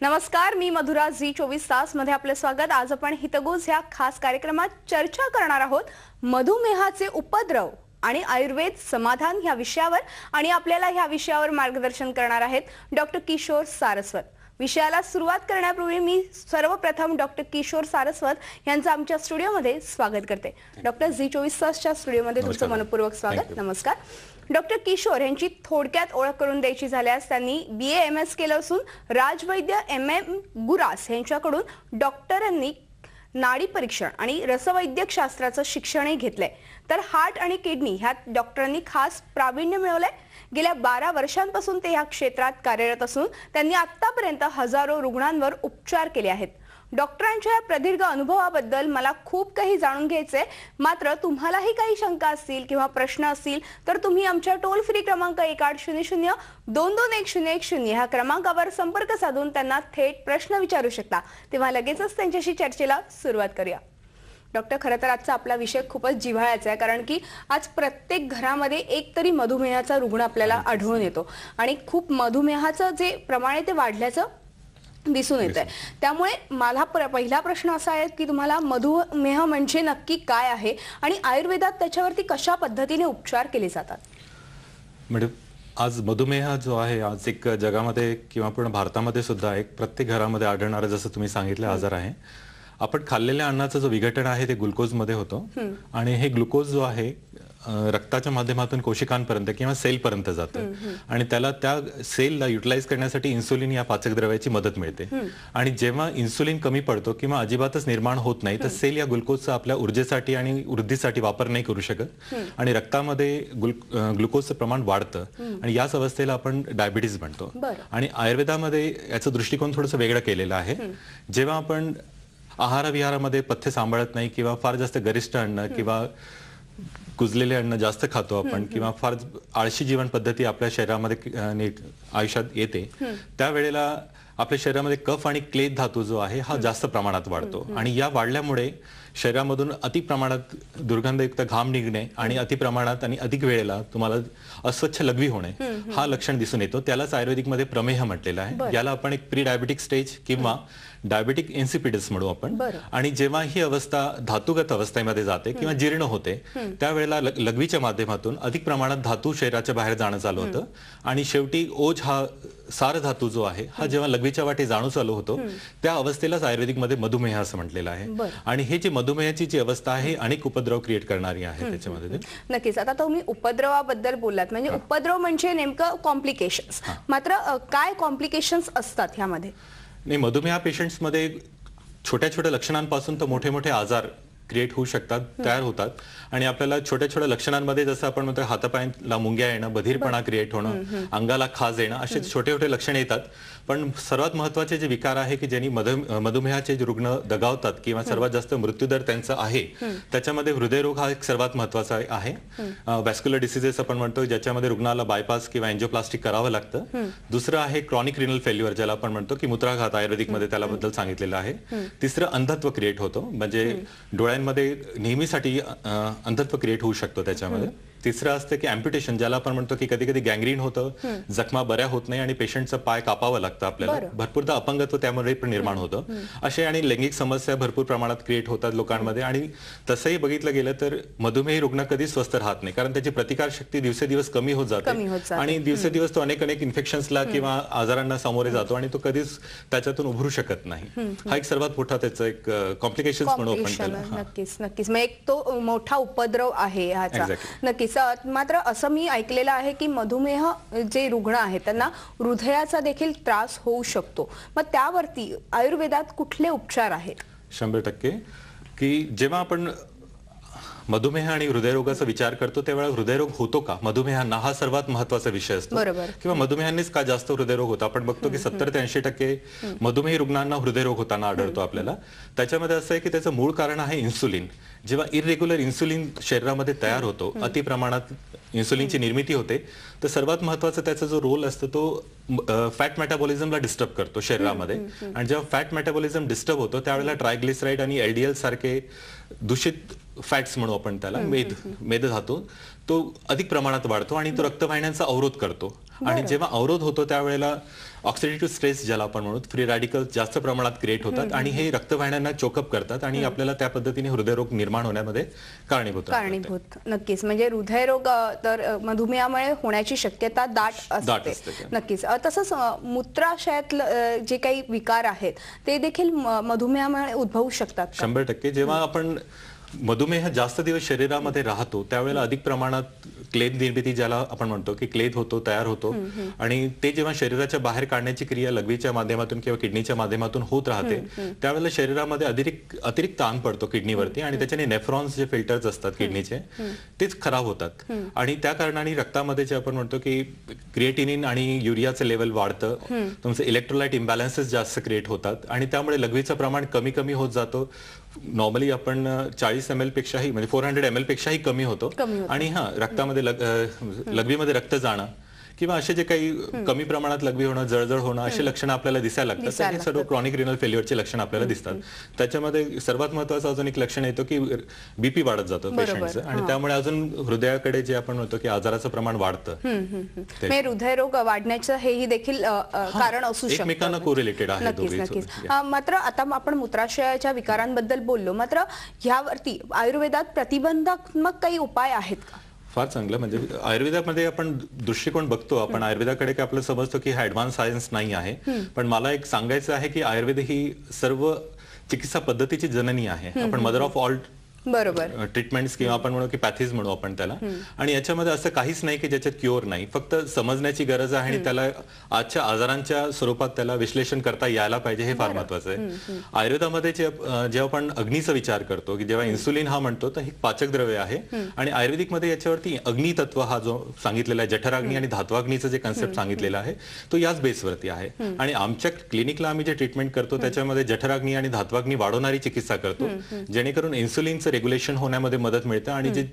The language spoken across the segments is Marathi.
नमस्कार, मी मधुरा झी24 तास मध्ये आपले स्वागत। आज आपण हितगुज ह्या खास कार्यक्रमात चर्चा करणार आहोत मधुमेहाचे उपद्रव आणि आयुर्वेद समाधान ह्या विषयावर। आणि आपल्याला ह्या विषयावर मार्गदर्शन करणार आहेत डॉक्टर किशोर सारस्वत। विषयाला सुरुवात करण्यापूर्वी मी सर्वप्रथम डॉक्टर किशोर सारस्वत यांचं आमच्या स्टुडिओमध्ये स्वागत करते। डॉक्टर झी24 तासच्या स्टुडिओमध्ये तुमचं मनपूर्वक स्वागत। नमस्कार डॉक्टर किशोर यांची थोडक्यात ओळख करून द्यायची झाल्यास त्यांनी BA MS केलं असून राजवैद्य MM गुरास यांच्याकडून डॉक्टरांनी नाडी परीक्षण आणि रसवैद्यक शास्त्राचं शिक्षणही घेतलंय। तर हार्ट आणि किडनी ह्यात डॉक्टरांनी खास प्रावीण्य मिळवलंय। गेल्या 12 वर्षांपासून ते ह्या क्षेत्रात कार्यरत असून त्यांनी आतापर्यंत हजारो रुग्णांवर उपचार केले आहेत। डॉक्टरांच्या प्रदीर्घ अनुभवाबद्दल मला खूप काही जाणून घ्यायचंय। मात्र तुम्हालाही काही शंका असतील किंवा प्रश्न असतील तर तुम्ही आमच्या टोल फ्री क्रमांक 1800-222110 ह्या क्रमांकावर संपर्क साधून त्यांना थेट प्रश्न विचारू शकता। तेव्हा लगेचच त्यांच्याशी चर्चेला सुरुवात करूया। डॉक्टर, खरं तर आजचा आपला विषय खूपच जिव्हाळ्याचा आहे, कारण की आज प्रत्येक घरामध्ये एक तरी मधुमेहाचा रुग्ण आपल्याला आढळून येतो आणि खूप मधुमेहाचं जे प्रमाण आहे ते वाढल्याचं दिसून येत आहे। त्यामुळे मला पहिला प्रश्न असा आहे की तुम्हाला मधुमेह म्हणजे नक्की काय आहे आणि आयुर्वेदात त्याच्यावरती कशा पद्धतीने उपचार केले जातात? मॅडम, आज मधुमेह जो आहे आज एक जगामध्ये किंवा पूर्ण भारतामध्ये सुद्धा एक प्रत्येक घरामध्ये आढळणारा, जसं तुम्ही सांगितलं, आजार आहे। आपण खाल्लेल्या अन्नाचं जो विघटन आहे ते ग्लुकोज मध्ये होतो आणि हे ग्लुकोज जो आहे रक्ताच्या माध्यमातून कोशिकांपर्यंत किंवा सेल पर्यंत जातं आणि त्याला त्या सेलला युटिलाइज करण्यासाठी इन्सुलिन या पाचक द्रव्याची मदत मिळते। आणि जेव्हा इन्सुलिन कमी पडतो किंवा अजिबातच निर्माण होत नाही तर सेल या ग्लुकोजचा आपल्या ऊर्जेसाठी आणि वृद्धीसाठी वापर नाही करू शकत आणि रक्तामध्ये ग्लुकोजचं प्रमाण वाढतं आणि याच अवस्थेला आपण डायबिटीज म्हणतो। आणि आयुर्वेदामध्ये याचं दृष्टिकोन थोडंसं वेगळं केलेलं आहे। जेव्हा आपण आहारविहारामध्ये पथ्य सांभाळत नाही किंवा फार जास्त गरिष्ठ अन्न किंवा कुजलेले अन्न जास्त खातो आपण किंवा फार आळशी जीवन पद्धती आपल्या शरीरामध्ये आयुष्यात येते, त्यावेळेला आपल्या शरीरामध्ये कफ आणि क्लेद धातू जो आहे हा जास्त प्रमाणात वाढतो आणि या वाढल्यामुळे शरीरामधून अति प्रमाणात दुर्गंधयुक्त घाम निघणे आणि अति प्रमाणात आणि अधिक वेळेला तुम्हाला अस्वच्छ लघवी होणे हा लक्षण दिसून येतो। त्यालाच आयुर्वेदिक मध्ये प्रमेह म्हटलेलं आहे। याला आपण एक प्री डायबिटिक स्टेज किंवा डायबिटिक इन्सिपिडस म्हणू आपण। आणि जेव्हा ही अवस्था धातुगत अवस्थेमध्ये जाते किंवा जीर्ण होते त्यावेळेला लघवीच्या माध्यमातून अधिक प्रमाणात धातू शरीराच्या बाहेर जाणं चालू होतं आणि शेवटी ओझ हा सार धातू जो आहे हा जेव्हा लघवीच्या वाटे जाणू चालू होतो त्या अवस्थेलाच आयुर्वेदिक मध्ये मधुमेह असं म्हटलेलं आहे। आणि हे जे मधुमेहाची जी अवस्था आहे अनेक उपद्रव क्रिएट करणारी आहे त्याच्यामध्ये। नक्कीच, आता तुम्ही उपद्रवाबद्दल बोललात, म्हणजे उपद्रव म्हणजे नेमकं कॉम्प्लिकेशन्स, मात्र काय कॉम्प्लिकेशन्स असतात ह्यामध्ये? नाही, मधुमेह पेशंट्स मध्ये छोट्या छोट्या लक्षणांपासून तर मोठे मोठे आजार क्रिएट होऊ शकतात, तयार होतात आणि आपल्याला छोट्या छोट्या लक्षणांमध्ये जसं आपण म्हणतो हातापायाला मुंग्या येणं, बधिरपणा क्रिएट होणं, अंगाला खाज येणं असे छोटे छोटे लक्षणे येतात। पण सर्वात महत्त्वाचे जे विकार आहे की ज्यांनी मधुमेहाचे जे रुग्ण दगावतात किंवा सर्वात जास्त मृत्यूदर त्यांचा आहे त्याच्यामध्ये हृदयरोग हा एक सर्वात महत्त्वाचा आहे। वॅस्क्युलर डिसीजेस आपण म्हणतो ज्याच्यामध्ये रुग्णाला बायपास किंवा एंजिओप्लास्टिक करावं लागतं। दुसरं आहे क्रॉनिक रिनल फेल्युअर, ज्याला आपण म्हणतो की मूत्राघात, आयुर्वेदिक मध्ये त्याबद्दल सांगितलेलं आहे। तिसरं अंधत्व क्रिएट होतो, म्हणजे डोळ्यांमध्ये नेहमीसाठी अंधत्व क्रिएट होऊ शकतो त्याच्यामध्ये। तिसरं असतं की अँप्युटेशन, ज्याला आपण म्हणतो की कधी कधी गँग्रीन होतं, जखमा बऱ्या होत नाही आणि पेशंटचं पाय कापावं लागतं आपल्याला, भरपूरदा अपंगत्व त्यामुळे पण निर्माण होतं असे। आणि लैंगिक समस्या भरपूर प्रमाणात क्रिएट होतात लोकांमध्ये। आणि तसंही बघितलं गेलं तर मधुमेही रुग्ण कधीच स्वस्थ राहत नाही, कारण त्याची प्रतिकारशक्ती दिवसेदिवस कमी होत जाते आणि दिवसेदिवस तो अनेक इन्फेक्शन्सला किंवा आजारांना सामोरे जातो आणि तो कधीच त्याच्यातून उभरू शकत नाही। हा एक सर्वात मोठा त्याचा एक कॉम्प्लिकेशन्स म्हणू आपण त्याला। नक्कीच नक्कीच, मग एक तो मोठा उपद्रव आहे ह्याचा। नक्कीच, मात्र असं मी ऐकलेलं आहे की मधुमेह जे रुग्ण आहेत त्यांना हृदयाचा देखील त्रास होऊ शकतो, मग त्यावरती आयुर्वेदात कुठले उपचार आहेत? 100% की जेव्हा आपण मधुमेह आणि हृदयरोगाचा विचार करतो तेव्हा हृदयरोग होतो का मधुमेहांना, हा सर्वात महत्त्वाचा विषय असतो। किंवा मधुमेहांनीच का जास्त हृदयरोग होतो? आपण बघतो की 70 ते 80% मधुमेही रुग्णांना हृदयरोग होताना आढळतो आपल्याला। त्याच्यामध्ये असं आहे की त्याचं मूळ कारण आहे इन्सुलिन। जेव्हा इरेग्युलर इन्सुलिन शरीरामध्ये तयार होतो, अति प्रमाणात इन्सुलिनची निर्मिती होते, तर सर्वात महत्त्वाचा त्याचा जो रोल असतो तो फॅट मेटाबॉलिझमला डिस्टर्ब करतो शरीरामध्ये। आणि जेव्हा फॅट मेटाबॉलिझम डिस्टर्ब होतो त्यावेळेला ट्रायग्लिसराईड आणि LDL सारखे दूषित फॅट्स म्हणू आपण त्याला, मेद धातू, तो अधिक प्रमाणात वाढतो आणि तो रक्तवाहिन्यांचा अवरोध करतो. आणि जेव्हा अवरोध होतो त्यावेळेला ऑक्सिडेटिव्ह स्ट्रेस ज्याला आपण म्हणू, फ्री रॅडिकल जास्त प्रमाणात क्रिएट होतात आणि हे रक्तवाहिन्यांना चोकअप करतात आणि आपल्याला त्या पद्धतीने हृदयरोग निर्माण होण्यामध्ये कारणीभूत. नक्कीच, म्हणजे हृदयरोग तर मधुमेहामुळे होण्याची शक्यता दाट असते. नक्कीच. तसंच मूत्राशयातलं जे काही विकार आहेत ते देखील मधुमेहामुळे उद्भवू शकतात. 100%. जेव्हा आपण मधुमेह जास्त दिवस शरीरामध्ये राहतो त्यावेळेला अधिक प्रमाणात क्लेद निर्मिती ज्याला आपण म्हणतो की क्लेद होतो, तयार होतो आणि ते जेव्हा शरीराच्या बाहेर काढण्याची क्रिया लघवीच्या माध्यमातून किंवा किडनीच्या माध्यमातून होत राहते त्यावेळेला शरीरामध्ये अतिरिक्त ताण पडतो किडनीवरती आणि त्याच्याने नेफ्रॉन्स जे फिल्टर्स असतात किडनीचे तेच खराब होतात आणि त्या कारणाने रक्तामध्ये जे आपण म्हणतो की क्रिएटिनिन आणि युरियाचं लेवल वाढतं, तुमचे इलेक्ट्रोलाइट इम्बॅलन्सेस जास्त क्रिएट होतात आणि त्यामुळे लघवीचं प्रमाण कमी कमी होत जातो. नॉर्मली आपण 40 ml पेक्षाही म्हणजे 400 ml पेक्षाही कमी होतो आणि रक्तामध्ये लघवीमध्ये रक्त जाणं किंवा असे जे काही कमी प्रमाणात लघवी होणं, जळजळ होणं अशी लक्षणं आपल्याला दिसायला लागतात. हे सर्व क्रॉनिक रिनल फेल्युअरची लक्षणं आपल्याला दिसतात. त्याच्यामध्ये सर्वात महत्त्वाचं अजून एक लक्षण येतो की बीपी वाढत जातं पेशंटचं आणि त्यामुळे अजून हृदयाकडे जे आपण म्हणतो की आजाराचं प्रमाण वाढतं. हृदयरोग वाढण्याचं हेही देखील कारण असू शकतं. एकमेकांना कोरिलेटेड आहे दोघे. मात्र आता आपण मूत्राशयाच्या विकारांबद्दल बोललो, मात्र ह्यावरती आयुर्वेदात प्रतिबंधात्मक काही उपाय आहेत का? फार चांगलं. म्हणजे आयुर्वेदामध्ये आपण दृष्टिकोन बघतो, आपण आयुर्वेदाकडे काय आपलं समजतो की हा ऍडव्हान्स सायन्स नाही आहे, पण मला एक सांगायचं आहे की आयुर्वेद ही सर्व चिकित्सा पद्धतीची जननी आहे. आपण मदर ऑफ ऑल ट्रीटमेंट्स किंवा आपण म्हणू की पॅथीज म्हणू आपण त्याला. आणि याच्यामध्ये असं काहीच नाही की ज्याच्यात क्युअर नाही, फक्त समजण्याची गरज आहे आणि त्याला आजच्या आजारांच्या स्वरूपात त्याला विश्लेषण करता यायला पाहिजे, हे फार महत्वाचं आहे. आयुर्वेदामध्ये जेव्हा आपण अग्नीचा विचार करतो की जेव्हा इन्सुलिन हा म्हणतो तर हे पाचक द्रव्य आहे आणि आयुर्वेदिक मध्ये याच्यावरती अग्नी तत्व हा जो सांगितलेला आहे, जठराग्नी आणि धात्वाग्नीचं जे कन्सेप्ट सांगितलेलं आहे तो याच बेसवरती आहे. आणि आमच्या क्लिनिकला आम्ही जे ट्रीटमेंट करतो त्याच्यामध्ये जठराग्नी आणि धात्वाग्नी वाढवणारी चिकित्सा करतो, जेणेकरून इन्सुलिनचं रेग्युलेशन होण्यामध्ये मदत मिळते आणि जे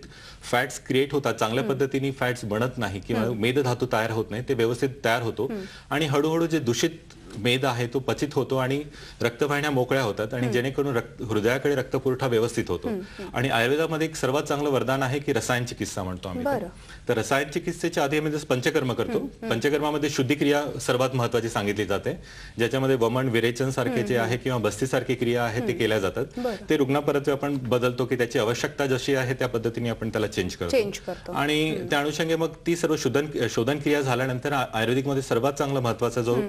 फॅट्स क्रिएट होतात चांगल्या पद्धतीने फॅट्स बनत नाही किंवा मेदधातू तयार होत नाही, ते व्यवस्थित तयार होतो आणि हळूहळू जे दूषित मेद आहे तो पचित होतो आणि रक्तवाहिन्या मोकळ्या होतात आणि जेणेकरून हृदयाकडे रक्तपुरवठा व्यवस्थित होतो. आणि आयुर्वेदामध्ये एक सर्वात चांगलं वरदान आहे की रसायन चिकित्सा म्हणतो आम्ही. तर रसायन चिकित्सेच्या आधी आम्ही जसं पंचकर्म करतो, पंचकर्मामध्ये शुद्धिक्रिया सर्वात महत्वाची सांगितली जाते, ज्याच्यामध्ये वमन, विरेचन सारखे जे आहे किंवा बस्ती सारखी क्रिया आहे ते केल्या जातात. ते रुग्णापर्यंत आपण बदलतो की त्याची आवश्यकता जशी आहे त्या पद्धतीने आपण त्याला चेंज करतो आणि त्या अनुषंगे मग ती सर्व शोधन क्रिया झाल्यानंतर आयुर्वेदिकमध्ये सर्वात चांगला महत्वाचा जो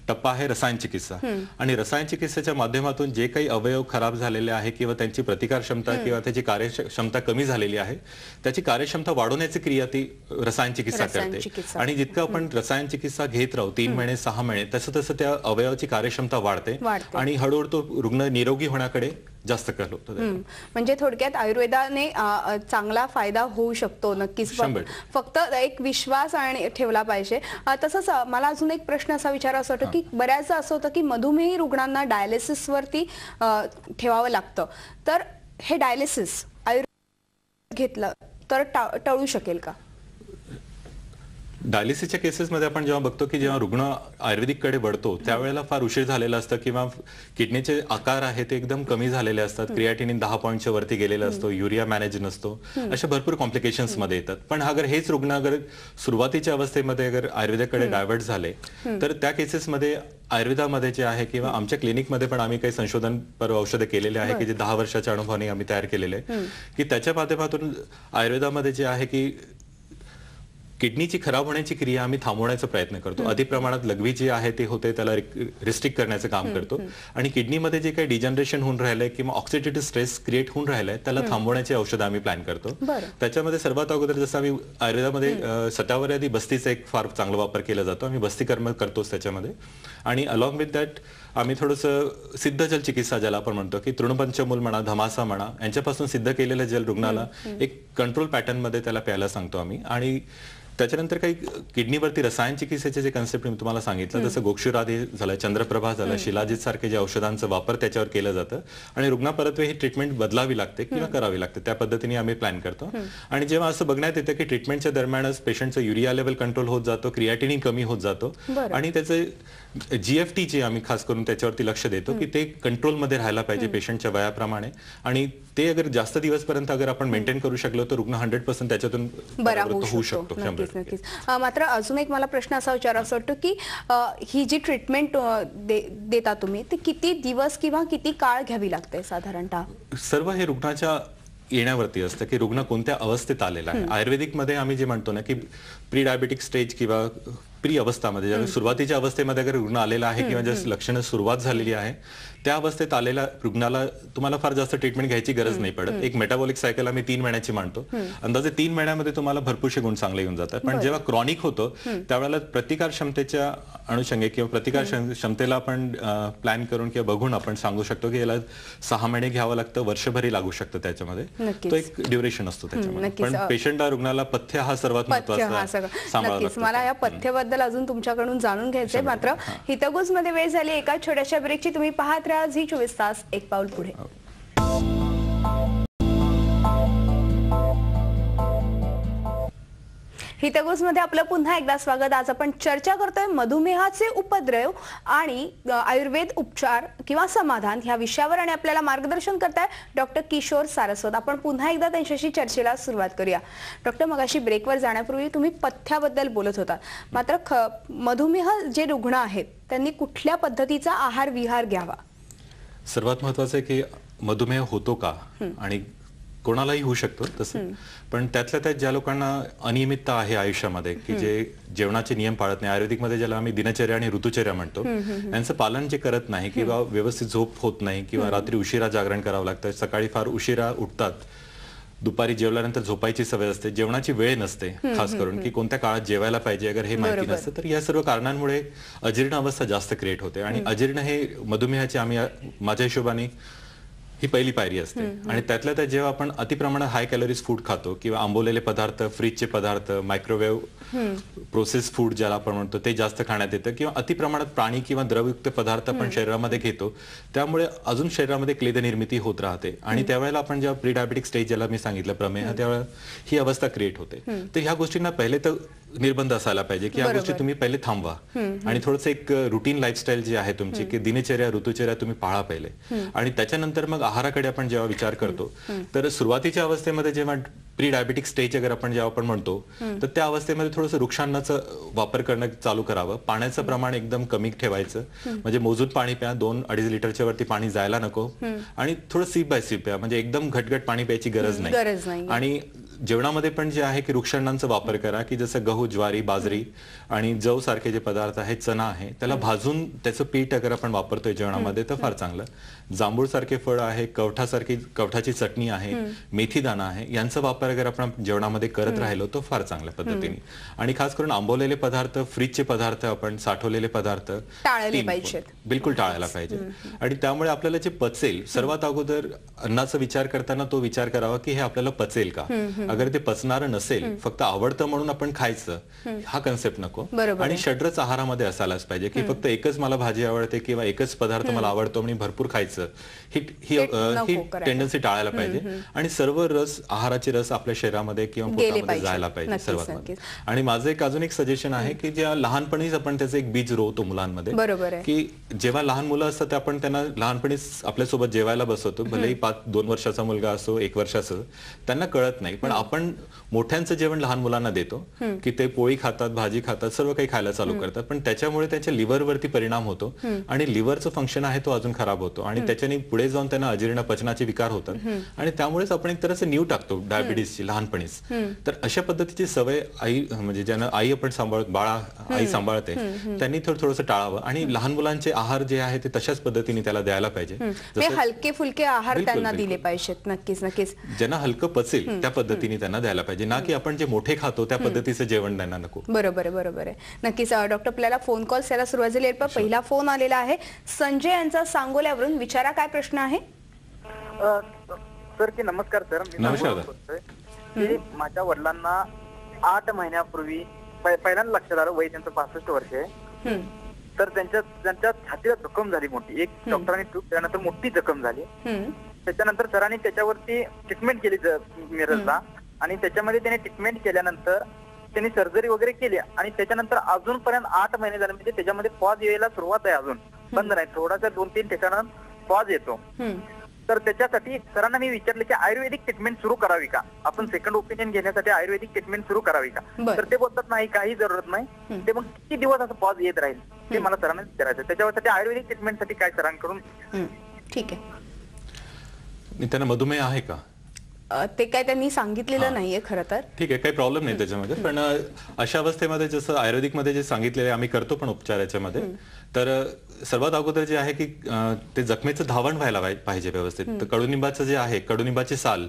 टप्पा आहे रसायन चिकित्सा. आणि रसायन चिकित्सेच्या माध्यमातून जे काही अवयव खराब झालेले आहे किंवा त्यांची प्रतिकार क्षमता किंवा त्याची कार्यक्षमता कमी झालेली आहे त्याची कार्यक्षमता वाढवण्याची क्रिया ती रसायन चिकित्सा करते. आणि जितकं आपण रसायन चिकित्सा घेत राहू 3 महिने 6 महिने तसं तसं त्या अवयवाची कार्यक्षमता वाढते आणि हळूहळू तो रुग्ण निरोगी होण्याकडे जास्त कल होतो. म्हणजे थोडक्यात आयुर्वेदाने चांगला फायदा होऊ शकतो नक्कीच, फक्त एक विश्वास आणि ठेवला पाहिजे. तसंच मला अजून एक प्रश्न असा विचारायचा होता की बऱ्याचदा असं होतं की मधुमेही रुग्णांना डायलिसिस वरती ठेवावं लागतं, तर हे डायलिसिस आयुर्वेद घेतलं तर टळू शकेल का? डायलिसिसच्या केसेसमध्ये आपण जेव्हा बघतो की जेव्हा रुग्ण आयुर्वेदिककडे वळतो त्यावेळेला फार उशीर झालेला असतं किंवा किडनीचे आकार आहे ते एकदम कमी झालेले असतात, क्रिएटिनिन 10 पॉईंटच्या वरती गेलेला असतो, युरिया मॅनेज नसतो, अशा भरपूर कॉम्प्लिकेशन्स मध्ये येतात. पण अगर हेच रुग्ण अगर सुरुवातीच्या अवस्थेमध्ये अगर आयुर्वेदाकडे डायव्हर्ट झाले तर त्या केसेसमध्ये आयुर्वेदामध्ये जे आहे किंवा आमच्या क्लिनिकमध्ये पण आम्ही काही संशोधनपर औषधे केलेले आहे की जे 10 वर्षाच्या अनुभवाने आम्ही तयार केलेले की त्याच्या माध्यमातून आयुर्वेदामध्ये जे आहे की किडनीची खराब होण्याची क्रिया आम्ही थांबवण्याचा प्रयत्न करतो. अधिक प्रमाणात लघवी जी आहे ते होते त्याला रिस्ट्रिक्ट करण्याचं काम करतो आणि किडनीमध्ये जे काही डिजनरेशन होऊन राहिलंय किंवा ऑक्सिडेटिव्ह स्ट्रेस क्रिएट होऊन राहिलंय त्याला थांबवण्याची औषधं आम्ही प्लॅन करतो. त्याच्यामध्ये सर्वात अगोदर जसं आम्ही आयुर्वेदामध्ये सटावरी बस्तीचा एक फार चांगला वापर केला जातो, आम्ही बस्ती कर्म करतोच त्याच्यामध्ये. आणि अलॉंग विथ दॅट आम्ही थोडंसं सिद्ध जल चिकित्सा ज्याला आपण म्हणतो की तृणपंचमूल म्हणा, धमासा म्हणा, यांच्यापासून सिद्ध केलेलं जल रुग्णाला एक कंट्रोल पॅटर्न मध्ये त्याला प्यायला सांगतो आम्ही. आणि त्याच्यानंतर काही किडनीवरती रसायन चिकित्सेचे जे कन्सेप्ट मी तुम्हाला सांगितलं, जसं गोक्षुरादी झालं, चंद्रप्रभा झालं, शिलाजीत सारखे जे औषधांचा वापर त्याच्यावर केलं जातं आणि रुग्णापरत्वे ही ट्रीटमेंट बदलावी लागते किंवा करावी लागते, त्या पद्धतीने आम्ही प्लॅन करतो. आणि जेव्हा असं बघण्यात येतं की ट्रीटमेंटच्या दरम्यानच पेशंटचं युरिया लेवल कंट्रोल होत जातो, क्रिएटिनिन कमी होत जातो आणि त्याचे GFT जे आम्ही खास करून त्याच्यावरती लक्ष देतो की ते कंट्रोलमध्ये राहायला पाहिजे पेशंटच्या वयाप्रमाणे, आणि ते अगर जास्त दिवसपर्यंत अगर आपण मेंटेन करू शकलो तर रुग्ण 100% त्याच्यातून बरा होऊ शकतो. नक्कीच नक्कीच. मात्र अजून एक मला प्रश्न असा विचारायचा वाटतो की ही जी ट्रीटमेंट देता तुम्ही ती किती दिवस किंवा किती काळ घ्यावी लागते साधारणतः? सर्व हे रुग्णाच्या येण्यावरती असतं की रुग्ण कोणत्या अवस्थेत आलेला आहे. आयुर्वेदिक मध्ये आम्ही जे म्हणतो ना की प्री डायबेटिक स्टेज किंवा प्री अवस्थामध्ये, ज्यावेळी सुरुवातीच्या अवस्थेमध्ये अगर रुग्ण आलेला आहे किंवा ज्या लक्षणं सुरुवात झालेली आहे त्या अवस्थेत आलेल्या रुग्णाला तुम्हाला फार जास्त ट्रीटमेंट घ्यायची गरज नाही पडत. एक मेटाबॉलिक सायकल आम्ही 3 महिन्याची मांडतो. अंदाजे 3 महिन्यामध्ये तुम्हाला भरपूरसे गुण चांगले येऊन जातात. पण जेव्हा क्रॉनिक होतो त्यावेळेला प्रतिकार क्षमतेच्या अनुषंगे किंवा प्रतिकार क्षमतेला आपण प्लॅन करून किंवा बघून आपण सांगू शकतो की याला 6 महिने घ्यावं लागतं, वर्षभरही लागू शकतं त्याच्यामध्ये. तो एक ड्युरेशन असतो त्याच्यामध्ये. पण पेशंटला, रुग्णाला पथ्य हा सर्वात महत्त्वाचा. मला या पथ्याबद्दल अजून तुमच्याकडून जाणून घ्यायचंय. मात्र हितगुज मध्ये वेळ झाली एका छोट्याशा ब्रेकची. तुम्ही पाहत राहा झी 24 तास, एक पाऊल पुढे. हितगुज मध्ये आपलं पुन्हा एकदा स्वागत. आज आपण चर्चा करतोय मधुमेहाचे उपद्रव आणि आयुर्वेद उपचार किंवा समाधान ह्या विषयावर, आणि आपल्याला मार्गदर्शन करताय डॉक्टर किशोर सारस्वत. आपण पुन्हा एकदा त्यांच्याशी चर्चेला सुरुवात करूया. डॉक्टर, मगाशी ब्रेकवर जाण्यापूर्वी तुम्ही पथ्याबद्दल बोलत होता. मात्र मधुमेह जे रुग्ण आहेत त्यांनी कुठल्या पद्धतीचा आहार विहार घ्यावा? सर्वात महत्वाचं आहे की मधुमेह होतो का, आणि कोणालाही होऊ शकतो तसं, पण त्यातल्या त्यात ज्या लोकांना अनियमितता आहे आयुष्यामध्ये, की जे जेवणाचे नियम पाळत नाही, आयुर्वेदिकमध्ये ज्याला आम्ही दिनचर्या आणि ऋतुचर्या म्हणतो, त्यांचं पालन जे करत नाही किंवा व्यवस्थित झोप होत नाही किंवा रात्री उशिरा जागरण करावं लागतं, सकाळी फार उशिरा उठतात, दुपारी जेवल्यानंतर झोपायची सवय असते, जेवणाची वेळ नसते, खास करून की कोणत्या काळात जेवायला पाहिजे अगर हे माहिती नसतं, तर या सर्व कारणांमुळे अजीर्ण अवस्था जास्त क्रिएट होते. आणि अजीर्ण हे मधुमेहाचे माझ्या हिशोबाने ही पहिली पायरी असते. आणि त्यातल्या त्यात जेव्हा आपण अतिप्रमाणात हाय कॅलरीज फूड खातो किंवा आंबवलेले पदार्थ, फ्रीजचे पदार्थ, मायक्रोवेव्ह प्रोसेस फूड ज्याला आपण म्हणतो ते जास्त खाण्यात येतं, किंवा अतिप्रमाणात प्राणी किंवा द्रवयुक्त पदार्थ आपण शरीरामध्ये घेतो, त्यामुळे अजून शरीरामध्ये क्लेद निर्मिती होत राहते. आणि त्यावेळेला आपण जेव्हा प्री डायबेटिक स्टेज ज्याला मी सांगितलं प्रमेह, त्यावेळेला ही अवस्था क्रिएट होते. तर ह्या गोष्टींना पहिले तर निर्बंध असायला पाहिजे की या गोष्टी तुम्ही पहिले थांबवा आणि थोडंसं एक रुटीन लाईफस्टाईल जी आहे तुमची, की दिनचर्या ऋतुचर्या तुम्ही पाळा पहिले. आणि त्याच्यानंतर मग आहाराकडे आपण जेव्हा विचार करतो, तर सुरुवातीच्या अवस्थेमध्ये जेव्हा प्री डायबेटिक स्टेज अगर आपण जेव्हा आपण म्हणतो, तर त्या अवस्थेमध्ये थोडंसं वृक्षांनाचा वापर करणं चालू करावं. पाण्याचं प्रमाण एकदम कमी ठेवायचं, म्हणजे मोजून पाणी प्या, 2-2.5 लिटरच्या वरती पाणी जायला नको, आणि थोडं सिप बाय सिप प्या, म्हणजे एकदम घटघट पाणी प्यायची गरज नाही. आणि जेवणामध्ये पण जे आहे की वृक्षांनाचा वापर करा, की जसं गहू, ज्वारी, बाजरी आणि जव सारखे जे पदार्थ आहेत, चणा आहे, त्याला भाजून त्याचं पीठ अगर आपण वापरतोय जेवणामध्ये तर फार चांगलं. जांभूळ सारखे फळ आहे, कवठाची चटणी आहे, मेथी दाणा आहे, यांचा वापर अगर आपण जेवणामध्ये करत राहिलो तर फार चांगल्या पद्धतीने. आणि खास करून आंबवलेले पदार्थ, फ्रीजचे पदार्थ, आपण साठवलेले पदार्थ बिलकुल टाळायला पाहिजे. आणि त्यामुळे आपल्याला जे पचेल, सर्वात अगोदर अन्नाचा विचार करताना तो विचार करावा की हे आपल्याला पचेल का. अगर ते पचणारं नसेल, फक्त आवडतं म्हणून आपण खायचं, हा कन्सेप्ट नको. आणि षड्रस आहारामध्ये असायलाच पाहिजे, की फक्त एकच मला भाजी आवडते किंवा एकच पदार्थ मला आवडतो आणि भरपूर खायचं, ही टेंडन्सी टाळायला पाहिजे. आणि सर्व रस, आहाराचे रस आपल्या शरीरामध्ये किंवा पोटामध्ये जायला पाहिजे सर्वात महत्त्वाचं. आणि माझं एक अजून एक सजेशन आहे की ज्या लहानपणीच आपण त्याचं एक बीज रोवतो मुलांमध्ये, की जेव्हा लहान मुलं असतात ते आपण त्यांना लहानपणीच आपल्यासोबत जेवायला बसवतो, भलेही 2 वर्षाचा मुलगा असो, 1 वर्षाचं, त्यांना कळत नाही, पण आपण मोठ्यांचं जेवण लहान मुलांना देतो, की ते पोळी खातात, भाजी खातात, सर्व काही खायला चालू करतात, पण त्याच्यामुळे त्यांच्या लिव्हरवरती परिणाम होतो आणि लिव्हरचं फंक्शन आहे तो अजून खराब होतो, आणि त्याच्याने पुढे जाऊन त्यांना अजीर्ण पचनाचे विकार होतात. आणि त्यामुळेच आपण एक तरच न्यू टाकतो डायबिटीसची लहानपणीच. तर अशा पद्धतीची सवय आई, म्हणजे ज्यांना आई आपण आई सांभाळते, त्यांनी थोडंसं टाळावं. आणि लहान मुलांचे आहार जे आहे ते तशाच पद्धतीने त्याला द्यायला पाहिजे, हलके फुलके आहार त्यांना दिले पाहिजेत. नक्कीच नक्कीच. ज्यांना हलकं पचेल त्या पद्धतीने त्यांना द्यायला पाहिजे, ना की आपण जे मोठे खातो त्या पद्धतीचं जेवण त्यांना नको. बरोबर आहे. नक्कीच डॉक्टर, आपल्याला फोन कॉल यायला सुरुवात झाली आहे. पहिला फोन आलेला आहे संजय यांचा सांगोल्यावरून. विचारा, काय प्रश्न आहे? सर की नमस्कार सर. नमस्कार. माझ्या वडिलांना 8 महिन्यापूर्वी पहिल्यांदा लक्षात आलं. वय त्यांचं 65 वर्ष आहे. हम्म. तर त्यांच्या छातीला जखम झाली मोठी. एक डॉक्टरांनी ट्यूब त्यानंतर मोठी जखम झाली. हम्म. त्याच्यानंतर सरांनी त्याच्यावरती ट्रीटमेंट केली मिरजला, आणि त्याच्यामध्ये त्याने ट्रीटमेंट केल्यानंतर त्यांनी सर्जरी वगैरे केली, आणि त्याच्यानंतर अजूनपर्यंत 8 महिने झाले. म्हणजे त्याच्यामध्ये पॉज यायला सुरुवात आहे, अजून बंद नाही. थोडासा 2-3 ठिकाणं पॉज येतो. हम्म. तर त्याच्यासाठी सरांना मी विचारलं की आयुर्वेदिक ट्रीटमेंट सुरू करावी का, आपण सेकंड ओपिनियन घेण्यासाठी आयुर्वेदिक ट्रीटमेंट सुरू करावी का. बरं. तर ते बोलतात नाही, काही जरूरत नाही. ते मग किती दिवस असं पॉज येत राहील ते मला सरांना विचारायचं. त्याच्यावरती आयुर्वेदिक ट्रीटमेंटसाठी काय सरांकडून. हम्म. ठीक आहे. त्यांना मधुमेह आहे का? ते काय त्यांनी सांगितलेलं नाहीये खरं तर. ठीक आहे, काही प्रॉब्लेम नाही त्याच्यामध्ये. पण अशा अवस्थेमध्ये जसं आयुर्वेदिकमध्ये जे सांगितलेले आम्ही करतो पण उपचार याच्यामध्ये, तर सर्वात अगोदर जे आहे की ते जखमेचं धावण व्हायला पाहिजे व्यवस्थित. तर कडुनिंबाचं जे आहे, कडुनिंबाची साल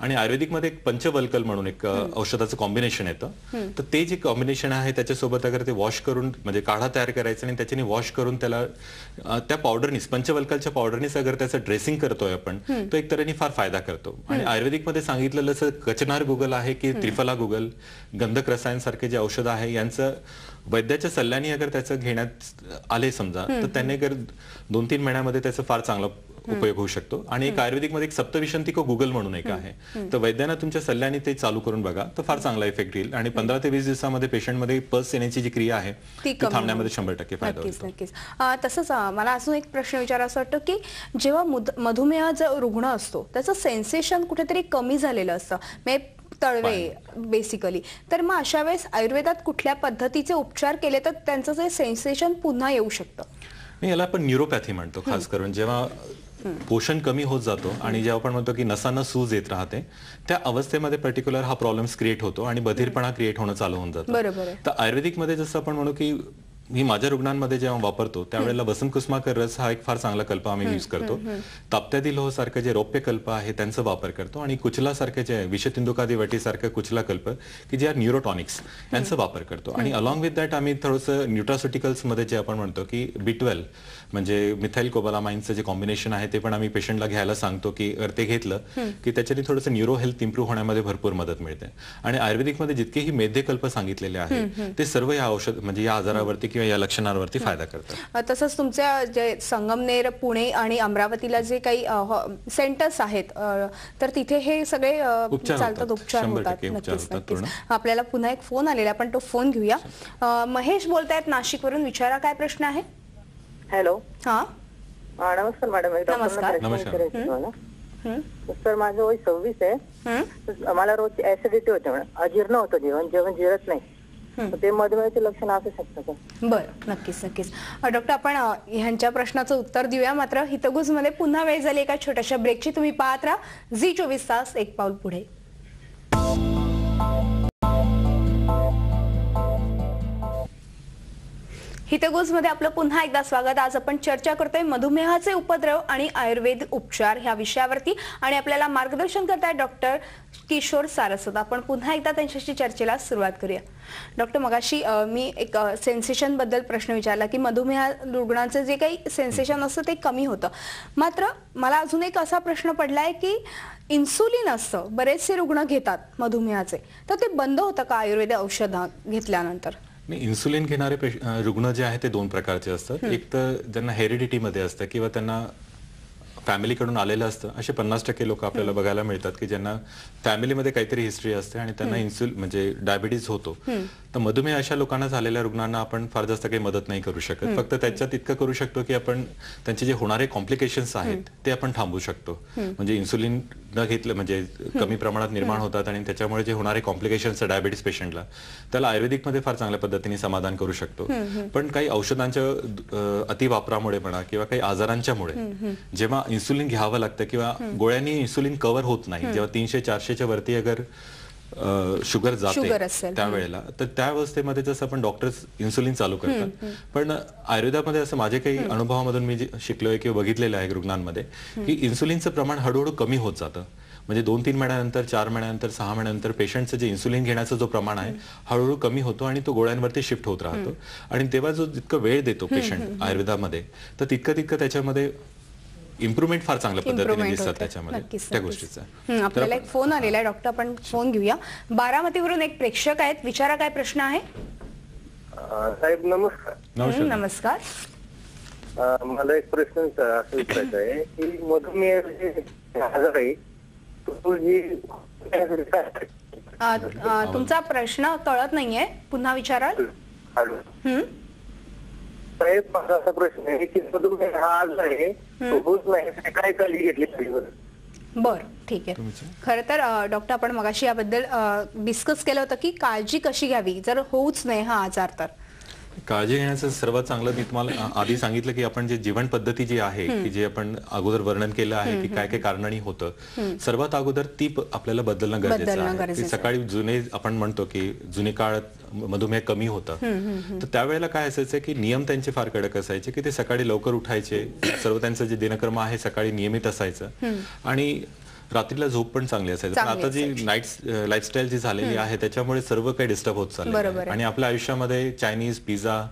आणि आयुर्वेदिकमध्ये एक पंचवल्कल म्हणून एक औषधाचं कॉम्बिनेशन येतं. तर ते जे कॉम्बिनेशन आहे त्याच्यासोबत अगर ते वॉश करून, म्हणजे काढा तयार करायचा आणि त्याच्याने वॉश करून त्याला त्या पावडरनीच, पंचवल्कलच्या पावडरनीच अगर त्याचं ड्रेसिंग करतोय आपण, तो एक तऱ्हेने फार फायदा करतो. आणि आयुर्वेदिकमध्ये सांगितलेलं जसं कचनार गुगल आहे की त्रिफला गुगल, गंधक रसायन सारखे जे औषध आहे यांचं वैद्याच्या सल्ल्याने अगर त्याचं घेण्यात आले समजा, तर त्याने अगर 2-3 महिन्यामध्ये त्याचा फार चांगला उपयोग होऊ शकतो. आणि एक आयुर्वेदिकमध्ये एक सप्तविशंतिको गुगल म्हणून एक आहे. तर वैद्यांना तुमच्या सल्ल्याने ते चालू करून बघा, तर फार चांगला इफेक्ट येईल. आणि 15 ते 20 दिवसामध्ये पेशंटमध्ये पस येण्याची जी क्रिया आहे ती थांबण्यामध्ये 100% फायदा होतो. नक्कीच. तसंच मला अजून एक प्रश्न विचारायचा वाटतं की जेव्हा मधुमेह जो रुग्ण असतो त्याचं सेन्सेशन कुठेतरी कमी झालेलं असतं, म्हणजे तळवे बेसिकली, तर मग अशा वेळेस आयुर्वेदात कुठल्या पद्धतीचे उपचार केले तर त्यांचं जे सेन्सेशन पुन्हा येऊ शकतं? याला आपण न्यूरोपॅथी म्हणतो. खास करून जेव्हा पोषण कमी होत जातो आणि जेव्हा आपण म्हणतो की नसांना सूज येत राहते, त्या अवस्थेमध्ये पर्टिक्युलर हा प्रॉब्लेम्स क्रिएट होतो आणि बधिरपणा क्रिएट होणं चालू होऊन जातं. बरोबर. तर आयुर्वेदिकमध्ये जसं आपण म्हणू की मी माझ्या रुग्णांमध्ये जेव्हा वापरतो त्यावेळेला वसंत कुसुमाकर रस हा एक फार चांगला कल्प आम्ही यूज करतो. ताप्त्यादी लोह सारखं जे रौप्य कल्प आहे त्यांचा वापर करतो. आणि कुचला सारखे जे विषतिंदुकादी वटी सारखं कुचला कल्प की जे न्यूरोटॉनिक्स यांचा वापर करतो. आणि अलॉंग विथ दॅट आम्ही थोडंसं न्यूट्रास्युटिकल्स मध्ये जे आपण म्हणतो की B12 म्हणजे मिथाइल कोबालामाइनचं जे कॉम्बिनेशन आहे ते पण आम्ही पेशंटला घ्यायला सांगतो की ते घेतलं की त्याच्याने थोडंसं न्यूरो हेल्थ इम्प्रूव्ह होण्यामध्ये भरपूर मदत मिळते. आणि आयुर्वेदिकमध्ये जितकेही मेध्यकल्प सांगितलेले आहेत ते सर्व या औषध म्हणजे या आजारावरती किंवा या लक्षणांवरती फायदा करतात. तसंच तुमच्या जे संगमनेर, पुणे आणि अमरावतीला जे काही सेंटर्स आहेत तर तिथे हे सगळे चालतात, उपचार होतात. नक्कीच. आपल्याला पुन्हा एक फोन आलेला, आपण तो फोन घेऊया. महेश बोलतायत नाशिकवरून, विचारा काय प्रश्न आहे. हॅलो. हा नमस्कार मॅडम. सर माझं वय 26 आहे. मला रोज ऍसिडिटी होते मॅडम, अजीर्ण होतं जेवण जिरत नाही. ते मधुमेहाचे लक्षण असू शकतं का? बरं, नक्कीच. डॉक्टर, आपण ह्यांच्या प्रश्नाचं उत्तर देऊया. मात्र हितगुज मध्ये पुन्हा वेळ झाली एका छोट्याशा ब्रेकची. तुम्ही पाहत राहा झी 24 तास, एक पाऊल पुढे. हितगुज मध्ये आपलं पुन्हा एकदा स्वागत. आज आपण चर्चा करतोय मधुमेहाचे उपद्रव आणि आयुर्वेद उपचार ह्या विषयावरती, आणि आपल्याला मार्गदर्शन करताय डॉक्टर किशोर सारस्वत. आपण पुन्हा एकदा त्यांच्याशी चर्चेला सुरुवात करूया. डॉक्टर, मगाशी मी एक सेन्सेशन बद्दल प्रश्न विचारला की मधुमेह रुग्णांचं जे काही सेन्सेशन असतं ते कमी होतं. मात्र मला अजून एक असा प्रश्न पडलाय की इन्सुलिन असतं, बरेचसे रुग्ण घेतात मधुमेहाचे, तर ते बंद होतं का आयुर्वेद औषध घेतल्यानंतर? इन्सुलिन घेणारे रुग्ण जे आहे ते 2 प्रकारचे असतात. एक तर ज्यांना हेरिडिटी मध्ये असतं किंवा त्यांना फॅमिलीकडून आलेलं असतं, असे 50% लोक आपल्याला बघायला मिळतात की ज्यांना फॅमिलीमध्ये काहीतरी हिस्ट्री असते आणि त्यांना म्हणजे डायबिटीज होतो. तर मधुमेह अशा लोकांना झालेल्या रुग्णांना आपण फार जास्त काही मदत नाही करू शकत. फक्त त्याच्यात इतकं करू शकतो की आपण त्यांचे जे होणारे कॉम्प्लिकेशन्स आहेत ते आपण थांबवू शकतो. म्हणजे इन्सुलिन न घेतलं म्हणजे कमी प्रमाणात निर्माण होतात आणि त्याच्यामुळे जे होणारे कॉम्प्लिकेशन्स डायबिटीस पेशंटला, त्याला आयुर्वेदिकमध्ये फार चांगल्या पद्धतीने समाधान करू शकतो. पण काही औषधांच्या अतिवापरामुळे म्हणा किंवा काही आजारांच्यामुळे जेव्हा इन्सुलिन घ्यावं लागतं किंवा गोळ्यांनी इन्सुलिन कव्हर होत नाही, जेव्हा 300-400च्या वरती अगर शुगर जाते त्यावेळेला, तर त्या अवस्थेमध्ये जसं आपण डॉक्टर्स इन्सुलिन चालू करतात. पण आयुर्वेदामध्ये असं माझे काही अनुभवामधून मी शिकलोय किंवा बघितलेलं आहे रुग्णांमध्ये की इन्सुलिनचं प्रमाण हळूहळू कमी होत जातं. म्हणजे 2-3 महिन्यानंतर, 4 महिन्यानंतर, 6 महिन्यानंतर पेशंटचं जे इन्सुलिन घेण्याचा जो प्रमाण आहे हळूहळू कमी होतो आणि तो गोळ्यांवरती शिफ्ट होत राहतो. आणि तेव्हा जो जितका वेळ देतो पेशंट आयुर्वेदामध्ये, तर तितकं त्याच्यामध्ये इम्प्रुव्हमेंट फार चांगल्या पद्धतीने Improvement दिसतात होते. त्याच्यामध्ये नक्कीच, त्या नक्कीच. गोष्टीचा. आपल्याला एक फोन आलेला आहे डॉक्टर, आपण फोन घेऊया. बारामतीवरून एक प्रेक्षक आहेत, विचारा काय प्रश्न आहे. साहेब नमस्कार. नमस्कार. नमस्कार. मला एक प्रश्न असं विचारायचा आहे की मधुमेह जे आजार आहे तो जी तुमचा प्रश्न कळत नाहीये, पुन्हा विचाराल. हं? साहेब माझा असा प्रश्न आहे की मधुमेह हा आजार आहे तो होत नाही तर काय काळजी घेतली पाहिजे? बर, ठीक आहे. खरं तर डॉक्टर, आपण मगाशी याबद्दल डिस्कस केलं होतं की काळजी कशी घ्यावी जर होऊच नाही हा आजार तर. काळजी घेण्याचं सर्वात चांगलं मी तुम्हाला आधी सांगितलं की आपण जे जीवन पद्धती जी आहे की जे आपण अगोदर वर्णन केलं आहे की काय काय कारणांनी होतं, सर्वात अगोदर ती आपल्याला बदलणं गरजेचं आहे. की सकाळी जुने आपण म्हणतो की जुने काळात मधुमेह कमी होता, तर त्यावेळेला काय असायचं की नियम त्यांचे फार कडक असायचे की ते सकाळी लवकर उठायचे, सर्व त्यांचं जे दिनक्रम आहे सकाळी नियमित असायचं आणि रात्रीला झोप पण चांगली असायची. पण आता जी लाईफस्टाईल जी झालेली आहे त्याच्यामुळे सर्व काही डिस्टर्ब होत चाललंय आणि आपल्या आयुष्यामध्ये चायनीज, पिझ्झा,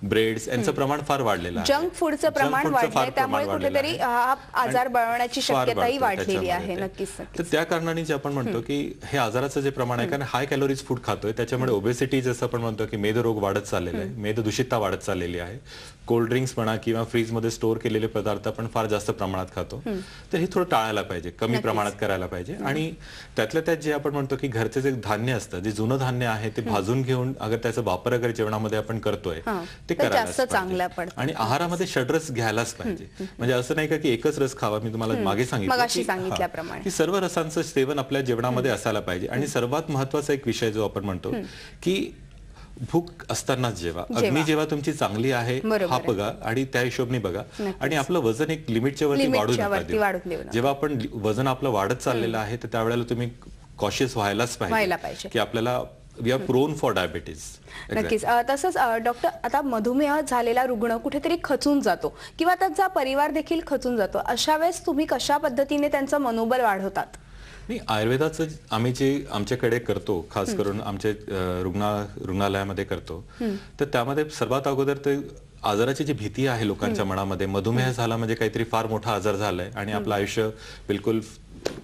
ब्रेड्स यांचं प्रमाण फार वाढलेलं आहे. जंक फूडचं प्रमाण वाढलंय, त्यामुळे कुठेतरी हा आजार बळवण्याची शक्यताही वाढलेली आहे. नक्कीच. तर त्या कारणाने जे आपण म्हणतो की हे आजाराचं जे प्रमाण आहे, कारण हाय कॅलोरीज फूड खातोय त्याच्यामुळे ओबेसिटी जसं आपण म्हणतो की मेदरोग वाढत चाललेला आहे, मेददूषितता वाढत चाललेली आहे. कोल्ड ड्रिंक्स म्हणा किंवा फ्रीज मध्ये स्टोअर केलेले पदार्थ आपण फार जास्त प्रमाणात खातो, तर हे थोडं टाळायला पाहिजे, कमी प्रमाणात करायला पाहिजे. आणि त्यातल्या त्यात जे आपण म्हणतो की घरचे जे धान्य असतं, जे जुनं धान्य आहे ते भाजून घेऊन अगर त्याचा वापर अगर जेवणामध्ये आपण करतोय ते करायलाच पाहिजे. आणि आहारामध्ये षड्रस घ्यायलाच पाहिजे. म्हणजे असं नाही का की एकच रस खावा. मी तुम्हाला मागे सांगितलं की सर्व रसांचं सेवन आपल्या जेवणामध्ये असायला पाहिजे. आणि सर्वात महत्वाचा एक विषय जो आपण म्हणतो की भूक असतानाच जेवा. अग्नी जेव्हा तुमची चांगली आहे हा बघा आणि त्या हिशोबने बघा. आणि आपलं वजन एक लिमिटच्या वरती वाढू नका. जेव्हा आपण वजन आपलं वाढत चाललेलं आहे तर त्यावेळेला तुम्ही कॉशियस व्हायलाच पाहिजे की आपल्याला we are prone for diabetes. नक्कीच. तसंच डॉक्टर, आता मधुमेह झालेला रुग्ण कुठेतरी खचून जातो किंवा त्याचा परिवार देखील खचून जातो, अशा वेळेस तुम्ही कशा पद्धतीने त्यांचं मनोबल वाढवतात? नाही, आयुर्वेदाचं आम्ही जे आमच्याकडे करतो, खास करून आमच्या रुग्णालयामध्ये करतो, तर त्यामध्ये सर्वात अगोदर ते आजाराची जी भीती आहे लोकांच्या मनामध्ये, मधुमेह झाला म्हणजे काहीतरी फार मोठा आजार झालाय आणि आपलं आयुष्य बिलकुल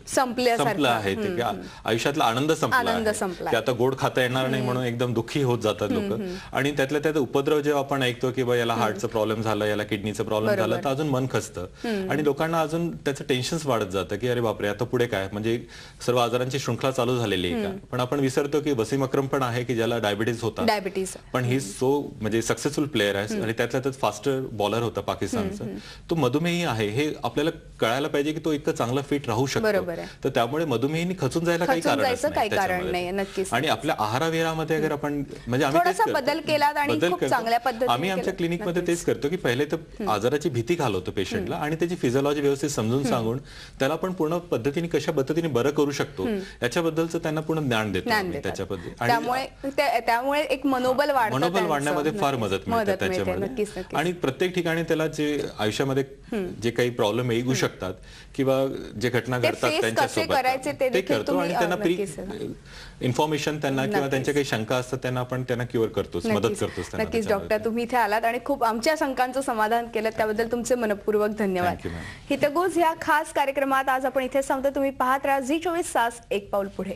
संपलं आहे, ते आयुष्यातला आनंद संपला, की आता गोड खाता येणार नाही म्हणून एकदम दुःखी होत जातात लोक. आणि त्यातल्या त्यात उपद्रव जेव्हा आपण ऐकतो की याला हार्टचा प्रॉब्लेम झाला, याला किडनीचा प्रॉब्लेम झाला, तर अजून मन खचतं आणि लोकांना अजून त्याचं टेन्शन वाढत जातं की अरे बापरे आता पुढे काय, म्हणजे सर्व आजारांची शृंखला चालू झालेली आहे का. पण आपण विसरतो की वसीम अक्रम पण आहे की ज्याला डायबिटीज होता, पण ही म्हणजे सक्सेसफुल प्लेअर आहे आणि त्यातल्या त्यात फास्टर बॉलर होता पाकिस्तानचा. तो मधुमेही आहे हे आपल्याला कळायला पाहिजे की तो इतकं चांगला फिट राहू शकतो. तर त्यामुळे मधुमेहीने खचून जायला काही कारण नाही. आणि आपल्या आहारविहारामध्ये अगर आपण म्हणजे आम्ही बदल केला आणि खूप चांगल्या पद्धतीने आम्ही आमच्या क्लिनिकमध्ये तेच करतो की पहिले तर आजाराची भीती घालवतो पेशंटला आणि त्याची फिजिओलॉजी व्यवस्थित समजून सांगून त्याला आपण पूर्ण पद्धतीने कशा पद्धतीने बरं करू शकतो याच्याबद्दलचं त्यांना पूर्ण ज्ञान देतो त्याच्या पद्धती. त्यामुळे एक मनोबल वाढण्यामध्ये फार मदत मिळते त्याच्यामध्ये. आणि प्रत्येक ठिकाणी त्याला जे आयुष्यामध्ये जे काही प्रॉब्लेम येऊ शकतात किंवा जे घटना घडतात त्यांच्यासोबत ते करतो आणि त्यांना प्री इन्फॉर्मेशन त्यांना किंवा त्यांच्या काही शंका असतात त्यांना आपण त्यांना क्युअर करतोच, मदत करतोच. नक्कीच डॉक्टर, तुम्ही इथे आलात आणि खूप आमच्या शंकांचं समाधान केलं, त्याबद्दल तुमचे मनपूर्वक धन्यवाद. हितगुज ह्या खास कार्यक्रमात आज आपण इथे सांगतो. तुम्ही पाहत राहा झी 24 तास, एक पाऊल पुढे.